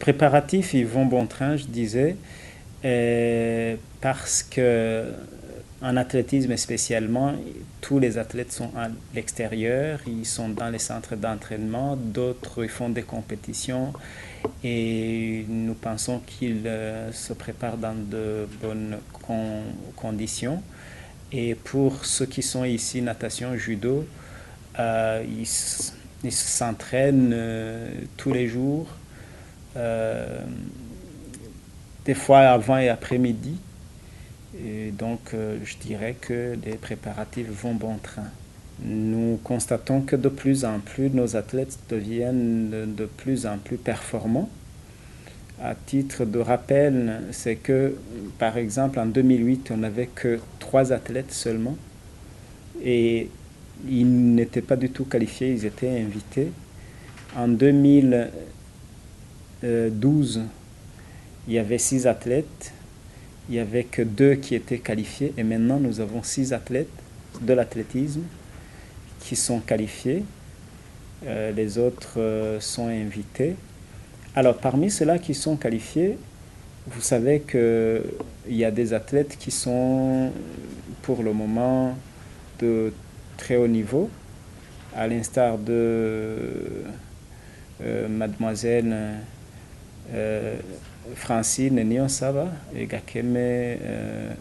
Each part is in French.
préparatifs, ils vont bon train, je disais, parce que en athlétisme spécialement, tous les athlètes sont à l'extérieur, ils sont dans les centres d'entraînement, d'autres ils font des compétitions et nous pensons qu'ils se préparent dans de bonnes conditions. Et pour ceux qui sont ici, natation, judo, ils s'entraînent tous les jours, euh, des fois avant et après-midi. Et donc, je dirais que les préparatifs vont bon train. Nous constatons que de plus en plus, nos athlètes deviennent de plus en plus performants. À titre de rappel, c'est que, par exemple, en 2008, on n'avait que 3 athlètes seulement. Et ils n'étaient pas du tout qualifiés, ils étaient invités. En 2012, il y avait 6 athlètes. Il n'y avait que 2 qui étaient qualifiés. Et maintenant, nous avons 6 athlètes de l'athlétisme qui sont qualifiés. Les autres sont invités. Alors, parmi ceux-là qui sont qualifiés, vous savez qu'il y a des athlètes qui sont, pour le moment, de très haut niveau, à l'instar de mademoiselle Francine Nyonsaba et Gakeme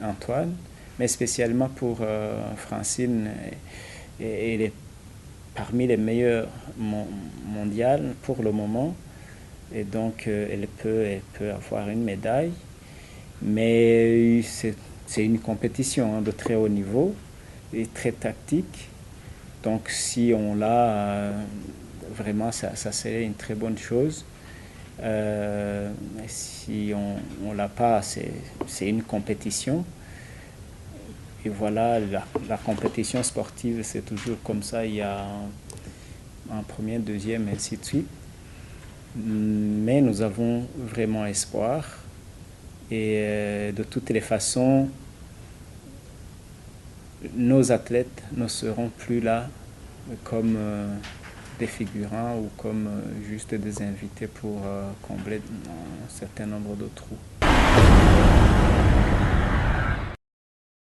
Antoine, mais spécialement pour Francine, elle est parmi les meilleures mondiales pour le moment, et donc elle peut avoir une médaille, mais c'est une compétition de très haut niveau et très tactique, donc si on l'a, vraiment ça serait une très bonne chose. Si on l'a pas, c'est une compétition. Et voilà, la compétition sportive, c'est toujours comme ça. Il y a un premier, deuxième, et ainsi de suite. Mais nous avons vraiment espoir. Et de toutes les façons, nos athlètes ne seront plus là comme des figurants ou comme juste des invités pour combler un certain nombre de trous.